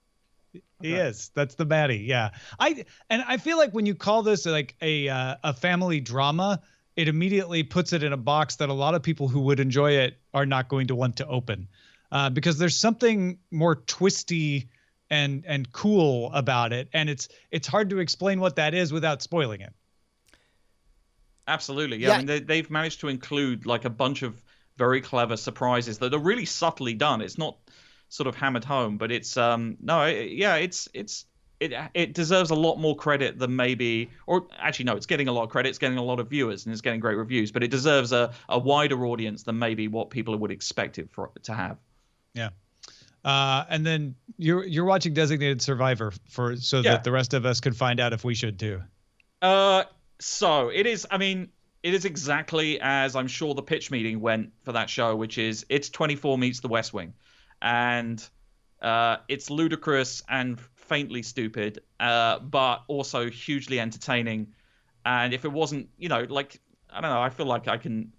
He is. That's the Baddie. Yeah. I feel like when you call this like a family drama, it immediately puts it in a box that a lot of people who would enjoy it are not going to want to open, because there's something more twisty and cool about it, and it's hard to explain what that is without spoiling it. Absolutely. Yeah. I mean, they've managed to include like a bunch of very clever surprises that are really subtly done. It's not sort of hammered home, but it's it deserves a lot more credit than maybe, or actually no, it's getting a lot of credit, it's getting a lot of viewers, and it's getting great reviews, but it deserves a wider audience than maybe what people would expect it to have. Yeah. And then you're watching Designated Survivor that the rest of us could find out if we should too. So it is exactly as I'm sure the pitch meeting went for that show, which is it's 24 meets The West Wing. And it's ludicrous and faintly stupid, but also hugely entertaining. And if it wasn't, like, I don't know, I feel like I can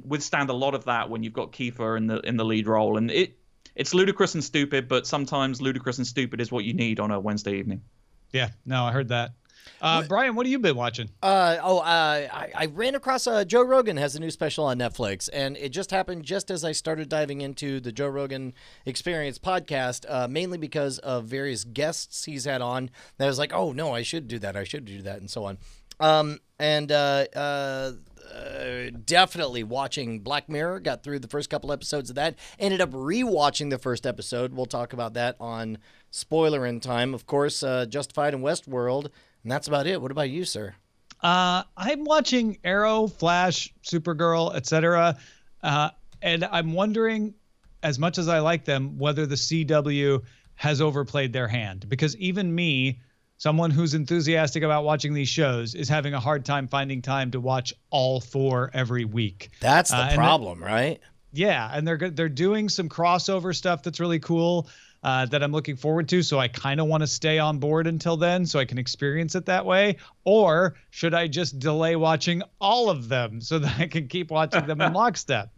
withstand a lot of that when you've got Kiefer in the lead role. And it's ludicrous and stupid, but sometimes ludicrous and stupid is what you need on a Wednesday evening. Yeah, no, I heard that. Brian, what have you been watching? I ran across Joe Rogan has a new special on Netflix, and it just happened just as I started diving into the Joe Rogan Experience podcast, mainly because of various guests he's had on. That I was like, oh, no, I should do that, and so on. Definitely watching Black Mirror. Got through the first couple episodes of that. Ended up rewatching the first episode. We'll talk about that on Spoiler in Time. Of course, Justified and Westworld. And that's about it. What about you, sir? I'm watching Arrow, Flash, Supergirl, etc. And I'm wondering, as much as I like them, whether the CW has overplayed their hand. Because even me, someone who's enthusiastic about watching these shows, is having a hard time finding time to watch all 4 every week. That's the problem, right? Yeah, and they're doing some crossover stuff that's really cool. That I'm looking forward to, so I kind of want to stay on board until then so I can experience it that way? Or should I just delay watching all of them so that I can keep watching them in lockstep?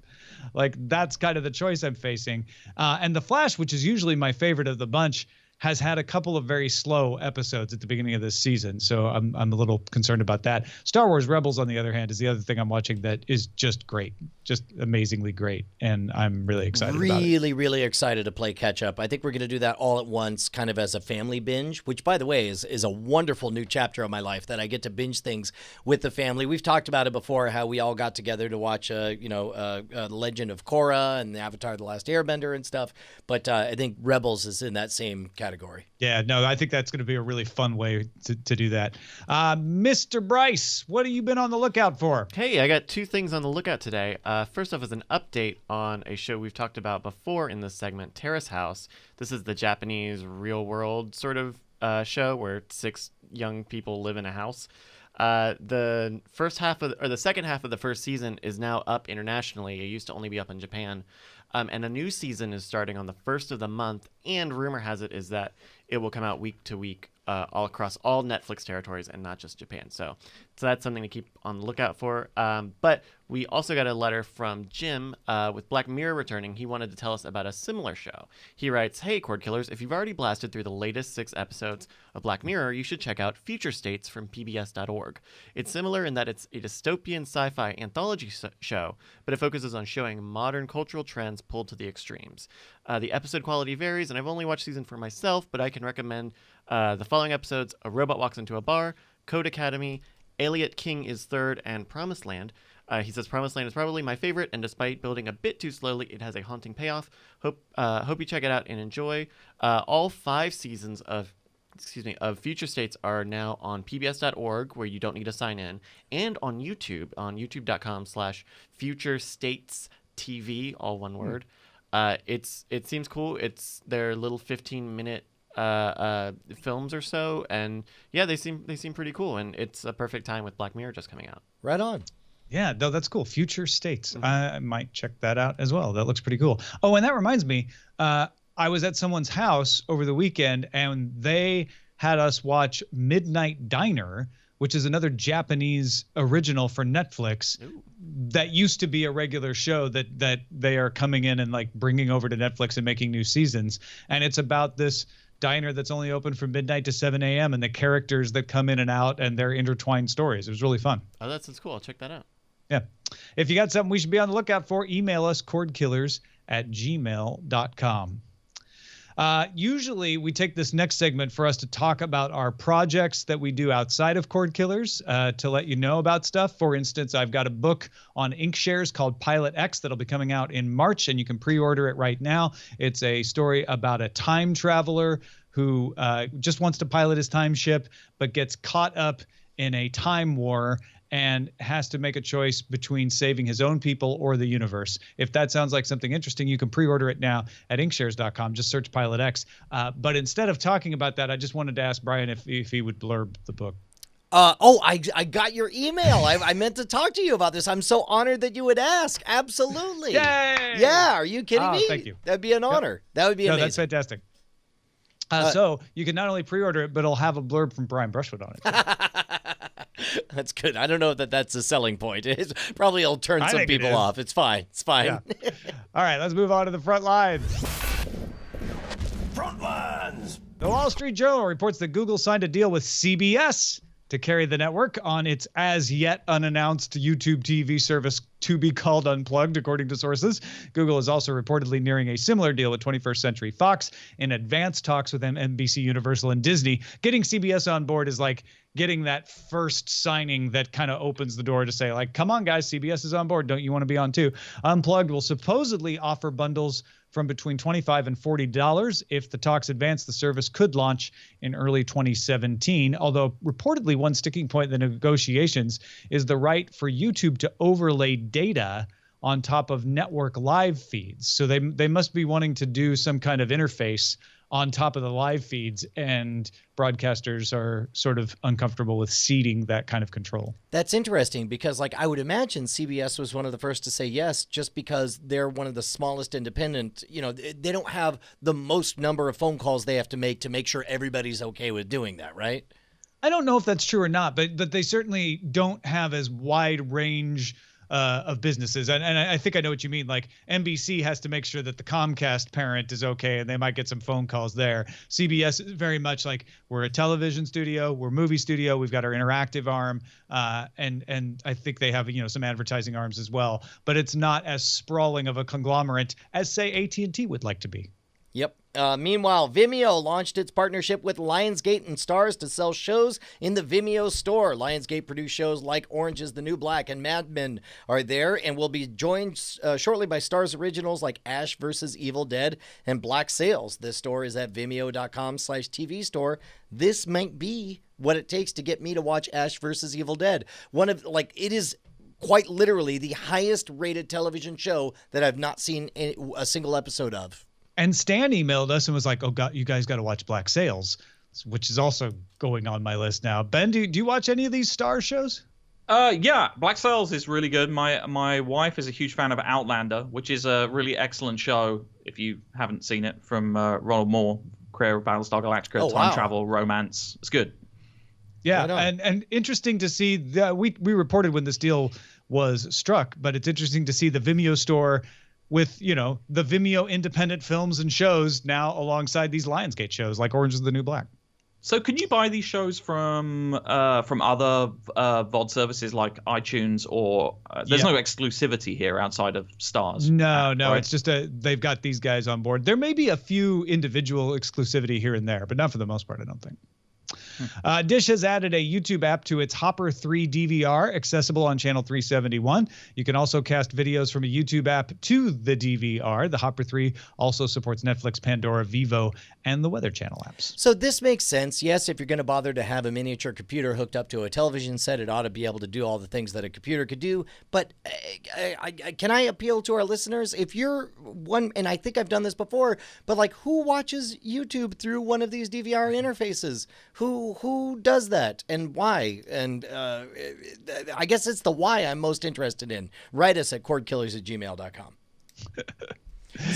Like, that's kind of the choice I'm facing. And The Flash, which is usually my favorite of the bunch, has had a couple of very slow episodes at the beginning of this season, so I'm a little concerned about that. Star Wars Rebels, on the other hand, is the other thing I'm watching that is just great, just amazingly great, and I'm really excited about it. Really excited to play catch up. I think we're going to do that all at once, kind of as a family binge, which, by the way, is a wonderful new chapter of my life, that I get to binge things with the family. We've talked about it before, how we all got together to watch Legend of Korra and the Avatar: The Last Airbender and stuff, but I think Rebels is in that same category. Yeah, no, I think that's going to be a really fun way to do that. Mr. Bryce, what have you been on the lookout for? Hey, I got 2 things on the lookout today. First off is an update on a show we've talked about before in this segment, Terrace House. This is the Japanese real world sort of show where 6 young people live in a house. The second half of the first season is now up internationally. It used to only be up in Japan. And a new season is starting on the 1st of the month, and rumor has it is that it will come out week to week all across all Netflix territories and not just Japan. So that's something to keep on the lookout for. But we also got a letter from Jim with Black Mirror returning. He wanted to tell us about a similar show. He writes, "Hey, Cordkillers, if you've already blasted through the latest 6 episodes of Black Mirror, you should check out Future States from PBS.org. It's similar in that it's a dystopian sci-fi anthology show, but it focuses on showing modern cultural trends pulled to the extremes. The episode quality varies, and I've only watched season 4 myself, but I can recommend the following episodes: A Robot Walks into a Bar, Code Academy, Elliot King is third, and Promised Land. He says Promised Land is probably my favorite, and despite building a bit too slowly, it has a haunting payoff. Hope you check it out and enjoy. All 5 seasons of Future States are now on pbs.org, where you don't need to sign in, and on YouTube, on youtube.com/futurestatestv, all one word. It seems cool. It's their little 15-minute films or so, and yeah, they seem pretty cool, and it's a perfect time with Black Mirror just coming out. Right on. Yeah, no, that's cool. Future States. I might check that out as well. That looks pretty cool. Oh, and that reminds me, I was at someone's house over the weekend, and they had us watch Midnight Diner, which is another Japanese original for Netflix. Ooh. That used to be a regular show that they are coming in and like bringing over to Netflix and making new seasons. And it's about this diner that's only open from midnight to 7 a.m. and the characters that come in and out and their intertwined stories. It was really fun. Oh, that sounds cool. I'll check that out. Yeah. If you got something we should be on the lookout for, email us cordkillers@gmail.com. Usually we take this next segment for us to talk about our projects that we do outside of Cordkillers, to let you know about stuff. For instance, I've got a book on Inkshares called Pilot X that'll be coming out in March, and you can pre-order it right now. It's a story about a time traveler who just wants to pilot his time ship, but gets caught up in a time war and has to make a choice between saving his own people or the universe. If that sounds like something interesting, you can pre-order it now at inkshares.com. Just search Pilot X. But instead of talking about that, I just wanted to ask Brian if he would blurb the book. I got your email. I meant to talk to you about this. I'm so honored that you would ask. Absolutely. Yay! Yeah, are you kidding me? Thank you. That'd be an honor. That would be amazing. That's fantastic. So you can not only pre-order it, but it'll have a blurb from Brian Brushwood on it. That's good. I don't know that that's a selling point. Probably it'll turn some people off. It's fine. It's fine. Yeah. All right, let's move on to the front lines. Front lines. The Wall Street Journal reports that Google signed a deal with CBS to carry the network on its as yet unannounced YouTube TV service to be called Unplugged, according to sources. Google is also reportedly nearing a similar deal with 21st Century Fox in advanced talks with NBC, Universal, and Disney. Getting CBS on board is like getting that first signing that kind of opens the door to say, like, come on, guys, CBS is on board. Don't you want to be on too? Unplugged will supposedly offer bundles from between $25 and $40. If the talks advance, the service could launch in early 2017, although reportedly one sticking point in the negotiations is the right for YouTube to overlay data on top of network live feeds. So they must be wanting to do some kind of interface on top of the live feeds, and broadcasters are sort of uncomfortable with ceding that kind of control. That's interesting because, like, I would imagine CBS was one of the first to say yes, just because they're one of the smallest independent. You know, they don't have the most number of phone calls they have to make sure everybody's okay with doing that, right? I don't know if that's true or not, but they certainly don't have as wide range of businesses. And I think I know what you mean. Like, NBC has to make sure that the Comcast parent is okay, and they might get some phone calls there. CBS is very much like, we're a television studio, we're a movie studio, we've got our interactive arm, and I think they have, some advertising arms as well. But it's not as sprawling of a conglomerate as, say, AT&T would like to be. Yep. Meanwhile, Vimeo launched its partnership with Lionsgate and Starz to sell shows in the Vimeo store. Lionsgate produced shows like Orange is the New Black and Mad Men are there, and will be joined shortly by Starz originals like Ash vs. Evil Dead and Black Sails. This store is at vimeo.com/TV store. This might be what it takes to get me to watch Ash vs. Evil Dead. It is quite literally the highest rated television show that I've not seen a single episode of. And Stan emailed us and was like, "Oh God, you guys got to watch Black Sails," which is also going on my list now. Ben, do you watch any of these Star shows? Yeah, Black Sails is really good. My wife is a huge fan of Outlander, which is a really excellent show. If you haven't seen it, from Ronald Moore, creator of Battlestar Galactica, time travel, romance. It's good. Yeah, and interesting to see that we reported when this deal was struck, but it's interesting to see the Vimeo store with, the Vimeo independent films and shows now alongside these Lionsgate shows like Orange is the New Black. So can you buy these shows from other VOD services like iTunes, or there's no exclusivity here outside of Starz? No, right? It's just they've got these guys on board. There may be a few individual exclusivity here and there, but not for the most part, I don't think. Dish has added a YouTube app to its Hopper 3 DVR, accessible on channel 371. You can also cast videos from a YouTube app to the DVR. The Hopper 3 also supports Netflix, Pandora, Vivo, and the Weather Channel apps. So this makes sense. Yes, if you're going to bother to have a miniature computer hooked up to a television set, it ought to be able to do all the things that a computer could do. But can I appeal to our listeners? If you're one, and I think I've done this before, but like, who watches YouTube through one of these DVR interfaces? Who does that and why? And I guess it's the why I'm most interested in. Write us at cordkillers@gmail.com.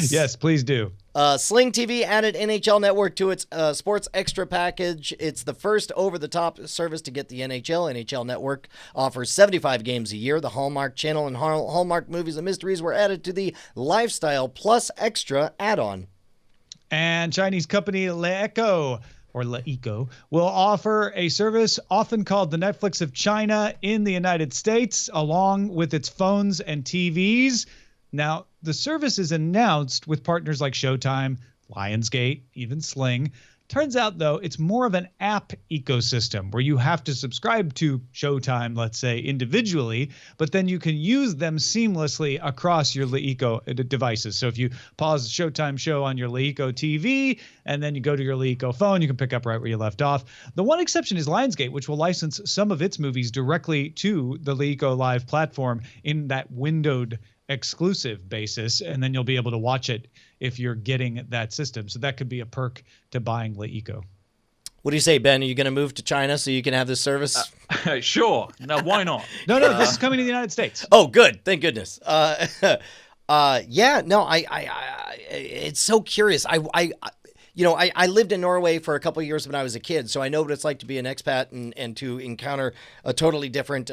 Yes, please do. Sling TV added NHL Network to its Sports Extra package. It's the first over-the-top service to get the NHL. NHL Network offers 75 games a year. The Hallmark Channel and Hallmark Movies and Mysteries were added to the Lifestyle Plus Extra add-on. And Chinese company Leeco will offer a service often called the Netflix of China in the United States, along with its phones and TVs. Now, the service is announced with partners like Showtime, Lionsgate, even Sling. Turns out, though, it's more of an app ecosystem where you have to subscribe to Showtime, let's say, individually, but then you can use them seamlessly across your Leeco devices. So if you pause the Showtime show on your Leeco TV and then you go to your Leeco phone, you can pick up right where you left off. The one exception is Lionsgate, which will license some of its movies directly to the Leeco Live platform in that windowed exclusive basis, and then you'll be able to watch it if you're getting that system. So that could be a perk to buying Leeco. What do you say, Ben? Are you going to move to China so you can have this service? Sure. No, why not? No, this is coming to the United States. Oh, good. Thank goodness. Yeah, no, it's so curious. I lived in Norway for a couple of years when I was a kid, so I know what it's like to be an expat and to encounter a totally different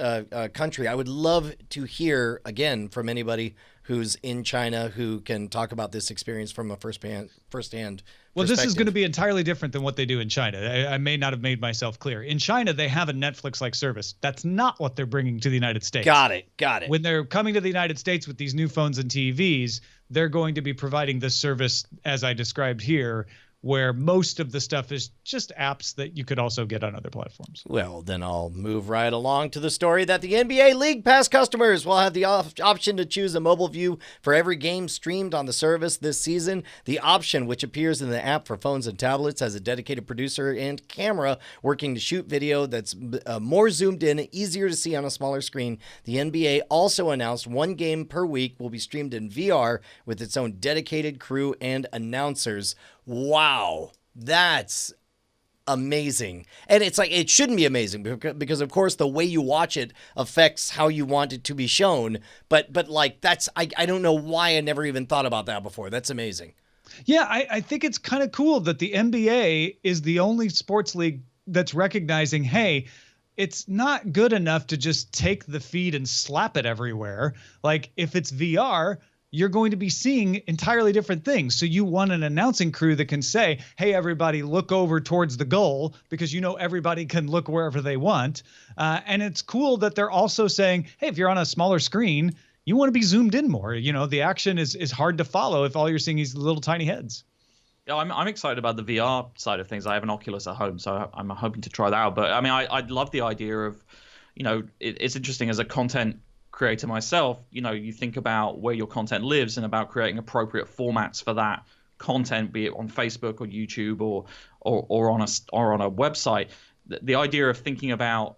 country. I would love to hear, again, from anybody who's in China who can talk about this experience from a firsthand Well, this is going to be entirely different than what they do in China. I may not have made myself clear. In China, they have a Netflix-like service. That's not what they're bringing to the United States. Got it. When they're coming to the United States with these new phones and TVs, they're going to be providing this service, as I described here, where most of the stuff is just apps that you could also get on other platforms. Well, then I'll move right along to the story that the NBA League Pass customers will have the option to choose a mobile view for every game streamed on the service this season. The option, which appears in the app for phones and tablets, has a dedicated producer and camera working to shoot video that's more zoomed in, easier to see on a smaller screen. The NBA also announced one game per week will be streamed in VR with its own dedicated crew and announcers. Wow, that's amazing. And it's like, it shouldn't be amazing because of course the way you watch it affects how you want it to be shown. But like, that's, I don't know why I never even thought about that before. That's amazing. Yeah, I think it's kind of cool that the NBA is the only sports league that's recognizing, hey, it's not good enough to just take the feed and slap it everywhere. Like, if it's VR, you're going to be seeing entirely different things. So you want an announcing crew that can say, hey, everybody, look over towards the goal, because you know everybody can look wherever they want. And it's cool that they're also saying, hey, if you're on a smaller screen, you want to be zoomed in more. You know, the action is hard to follow if all you're seeing is little tiny heads. Yeah, I'm excited about the VR side of things. I have an Oculus at home, so I'm hoping to try that out. But I mean, I'd love the idea of, you know, it's interesting as a content creator myself. You know, you think about where your content lives and about creating appropriate formats for that content, be it on Facebook or YouTube or on a website. The idea of thinking about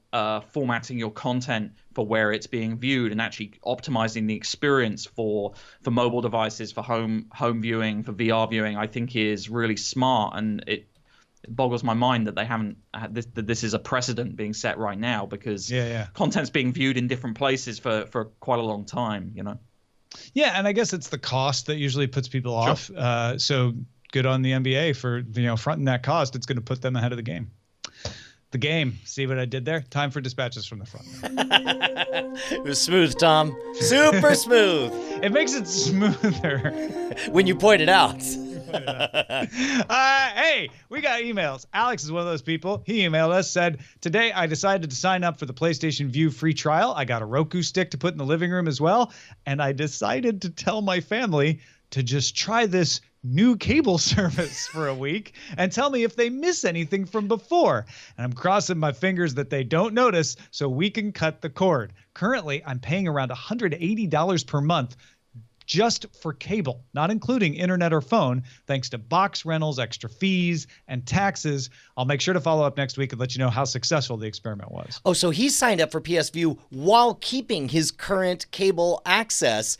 formatting your content for where it's being viewed and actually optimizing the experience for mobile devices, for home viewing, for VR viewing, I think is really smart. And it boggles my mind that they haven't had this, that this is a precedent being set right now, because content's being viewed in different places for quite a long time, you know? Yeah, and I guess it's the cost that usually puts people off. So good on the NBA for, you know, fronting that cost. It's going to put them ahead of the game. The game. See what I did there? Time for dispatches from the front. It was smooth, Tom. Super smooth. It makes it smoother when you point it out. Hey, we got emails. Alex is one of those people. He emailed us, said, today I decided to sign up for the PlayStation Vue free trial. I got a Roku stick to put in the living room as well. And I decided to tell my family to just try this new cable service for a week and tell me if they miss anything from before. And I'm crossing my fingers that they don't notice so we can cut the cord. Currently, I'm paying around $180 per month just for cable, not including internet or phone, thanks to box rentals, extra fees, and taxes. I'll make sure to follow up next week and let you know how successful the experiment was. Oh, so he signed up for PS View while keeping his current cable access,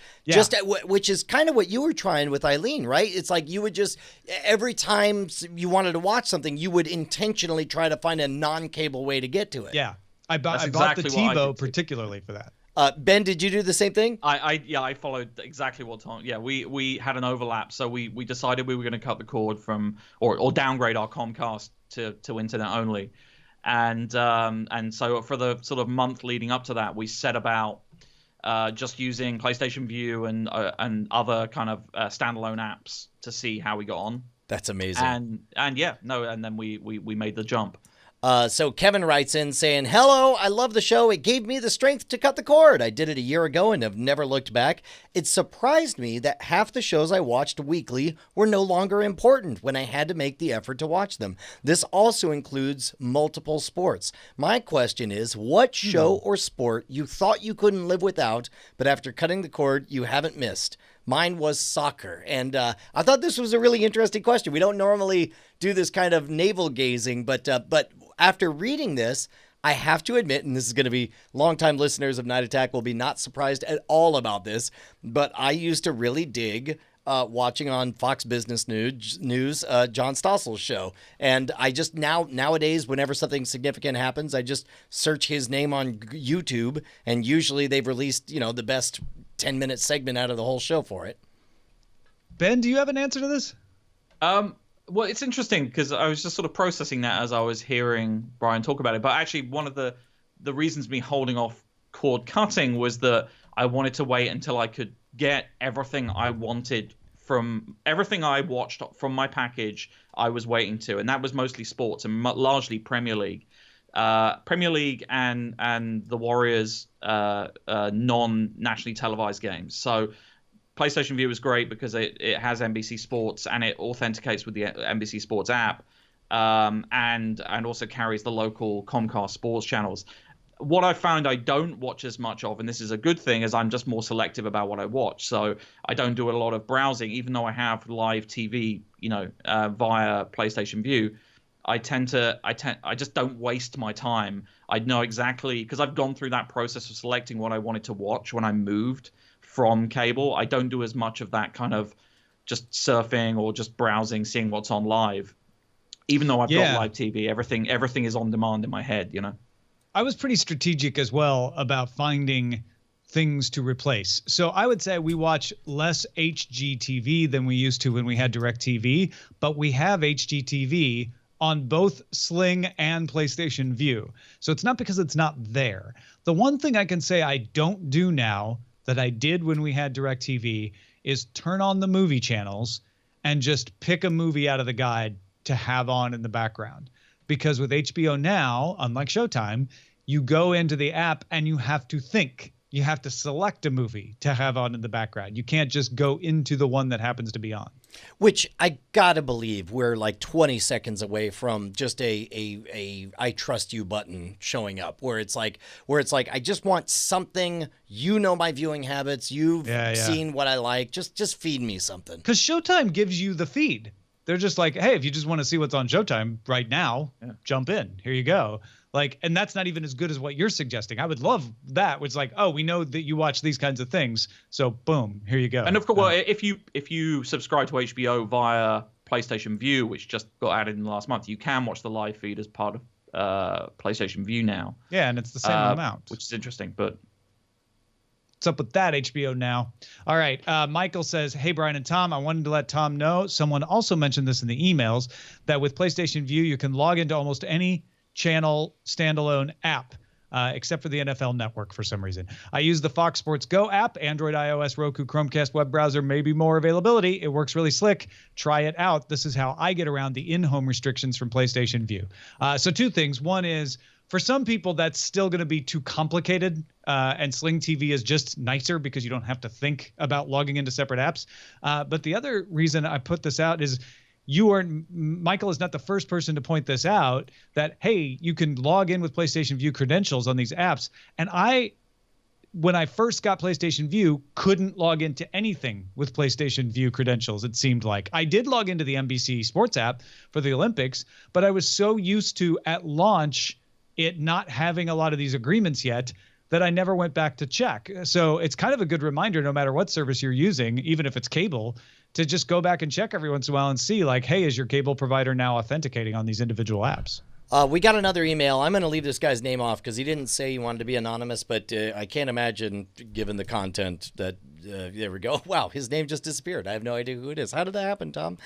which is kind of what you were trying with Eileen, right? It's like you would just, every time you wanted to watch something, you would intentionally try to find a non-cable way to get to it. Yeah, I bought the TiVo particularly for that. Ben, did you do the same thing? I followed exactly what Tom. Yeah, we had an overlap, so we decided we were going to cut the cord from or downgrade our Comcast to internet only, and so for the sort of month leading up to that, we set about just using PlayStation View and other kind of standalone apps to see how we got on. That's amazing. And then we made the jump. So Kevin writes in saying, "Hello, I love the show. It gave me the strength to cut the cord. I did it a year ago and have never looked back. It surprised me that half the shows I watched weekly were no longer important when I had to make the effort to watch them. This also includes multiple sports. My question is, what show or sport you thought you couldn't live without, but after cutting the cord, you haven't missed? Mine was soccer." And I thought this was a really interesting question. We don't normally do this kind of navel gazing, but after reading this, I have to admit, and this is going to be longtime listeners of Night Attack will be not surprised at all about this, but I used to really dig watching on Fox Business News John Stossel's show. And I just nowadays, whenever something significant happens, I just search his name on YouTube, and usually they've released, the best 10-minute segment out of the whole show for it. Ben, do you have an answer to this? Well, it's interesting because I was just sort of processing that as I was hearing Brian talk about it. But actually, one of the reasons me holding off cord cutting was that I wanted to wait until I could get everything I wanted from everything I watched from my package. I was waiting to, and that was mostly sports and largely Premier League. Premier League and the Warriors non-nationally televised games. So PlayStation View is great because it has NBC Sports and it authenticates with the NBC Sports app, and also carries the local Comcast sports channels. What I found I don't watch as much of, and this is a good thing, is I'm just more selective about what I watch. So I don't do a lot of browsing, even though I have live TV, via PlayStation View. I just don't waste my time. I know exactly, because I've gone through that process of selecting what I wanted to watch when I moved from cable. I don't do as much of that kind of just surfing or just browsing, seeing what's on live. Even though I've got live TV, everything is on demand in my head, I was pretty strategic as well about finding things to replace. So I would say we watch less HGTV than we used to when we had DirecTV, but we have HGTV on both Sling and PlayStation View. So it's not because it's not there. The one thing I can say I don't do now that I did when we had DirecTV is turn on the movie channels and just pick a movie out of the guide to have on in the background. Because with HBO Now, unlike Showtime, you go into the app and you have to think. You have to select a movie to have on in the background. You can't just go into the one that happens to be on. Which I gotta believe we're like 20 seconds away from just a I trust you button showing up, where it's like I just want something. My viewing habits. You've seen what I like. Just feed me something. Because Showtime gives you the feed. They're just like, hey, if you just want to see what's on Showtime right now, jump in. Here you go. And that's not even as good as what you're suggesting. I would love that. Which is like, oh, we know that you watch these kinds of things, so boom, here you go. And of course, if you subscribe to HBO via PlayStation View, which just got added in the last month, you can watch the live feed as part of PlayStation View now. Yeah, and it's the same amount, which is interesting. But what's up with that, HBO Now? All right, Michael says, hey, Brian and Tom, I wanted to let Tom know. Someone also mentioned this in the emails that with PlayStation View, you can log into almost any channel standalone app, except for the NFL Network for some reason. I use the Fox Sports Go app, Android, iOS, Roku, Chromecast, web browser, maybe more availability. It works really slick. Try it out. This is how I get around the in-home restrictions from PlayStation View. So two things. One is For some people, that's still going to be too complicated, and Sling TV is just nicer because you don't have to think about logging into separate apps. But the other reason I put this out is Michael is not the first person to point this out, that, hey, you can log in with PlayStation View credentials on these apps. And when I first got PlayStation View, couldn't log into anything with PlayStation View credentials, it seemed like. I did log into the NBC Sports app for the Olympics, but I was so used to, at launch, it not having a lot of these agreements yet that I never went back to check. So it's kind of a good reminder, no matter what service you're using, even if it's cable, to just go back and check every once in a while and see, like, hey, is your cable provider now authenticating on these individual apps? We got another email. I'm going to leave this guy's name off because he didn't say he wanted to be anonymous, but I can't imagine, given the content, that there we go. Wow, his name just disappeared. I have no idea who it is. How did that happen, Tom?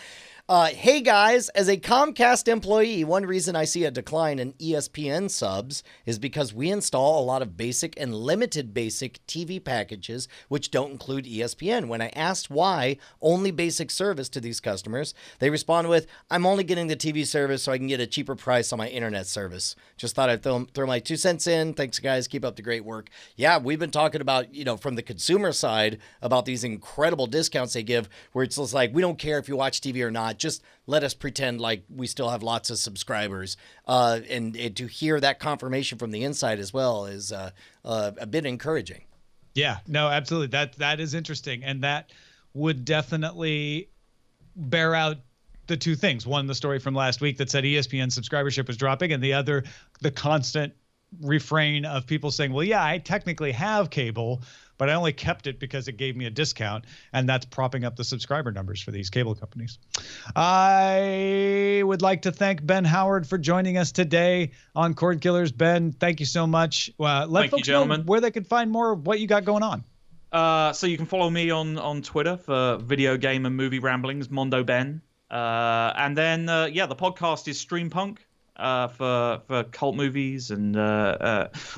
Hey guys, as a Comcast employee, one reason I see a decline in ESPN subs is because we install a lot of basic and limited basic TV packages, which don't include ESPN. When I asked why only basic service to these customers, they respond with, I'm only getting the TV service so I can get a cheaper price on my internet service. Just thought I'd throw my 2 cents in. Thanks guys, keep up the great work. Yeah, we've been talking about, from the consumer side, about these incredible discounts they give, where it's just like, we don't care if you watch TV or not. Just let us pretend like we still have lots of subscribers. And to hear that confirmation from the inside as well is a bit encouraging. Yeah, no, absolutely. That is interesting. And that would definitely bear out the two things. One, the story from last week that said ESPN subscribership was dropping, and the other, the constant refrain of people saying, well, yeah, I technically have cable, but I only kept it because it gave me a discount, and that's propping up the subscriber numbers for these cable companies. I would like to thank Ben Howard for joining us today on Cordkillers. Ben, thank you so much. Let folks know where they can find more of what you got going on. So you can follow me on Twitter for video game and movie ramblings, Mondo Ben. And then, the podcast is Streampunk. For cult movies and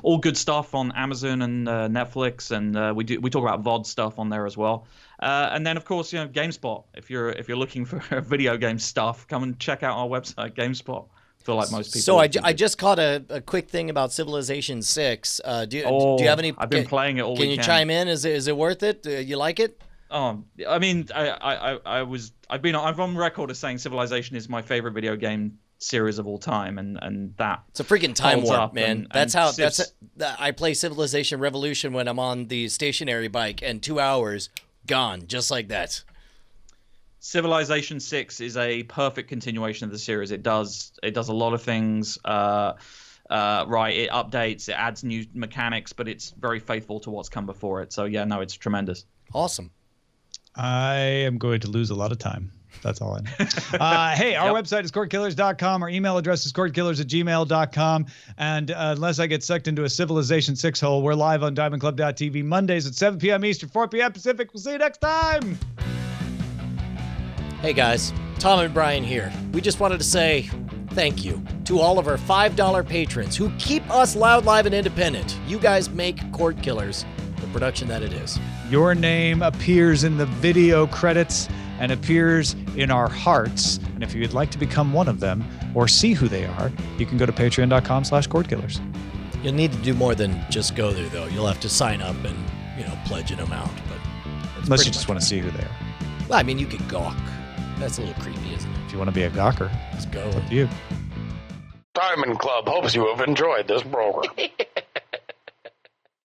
all good stuff on Amazon and Netflix, and we talk about VOD stuff on there as well. And then of course, GameSpot. If you're looking for video game stuff, come and check out our website, GameSpot. I feel like most people. So I just caught a quick thing about Civilization 6. Do you have any? I've been playing it all weekend. Can you chime in? Is it worth it? You like it? I mean, I've on record as saying Civilization is my favorite video game series of all time, and that it's a freaking time warp, man. I play Civilization Revolution when I'm on the stationary bike, and 2 hours gone just like that. Civilization 6 is a perfect continuation of the series. It does a lot of things right. It updates, it adds new mechanics, but it's very faithful to what's come before it. So yeah, no, it's tremendous. Awesome. I am going to lose a lot of time. That's all I know. Hey, our website is cordkillers.com. Our email address is cordkillers@gmail.com. And unless I get sucked into a Civilization 6 hole, we're live on diamondclub.tv Mondays at 7 p.m. Eastern, 4 p.m. Pacific. We'll see you next time. Hey, guys. Tom and Brian here. We just wanted to say thank you to all of our $5 patrons who keep us loud, live, and independent. You guys make Cordkillers the production that it is. Your name appears in the video credits and appears in our hearts. And if you'd like to become one of them or see who they are, you can go to patreon.com/Cordkillers. You'll need to do more than just go there, though. You'll have to sign up and, pledge an amount. But unless you just want to see who they are. Well, I mean, you could gawk. That's a little creepy, isn't it? If you want to be a gawker, let's go. It's up to you. Diamond Club hopes you have enjoyed this program.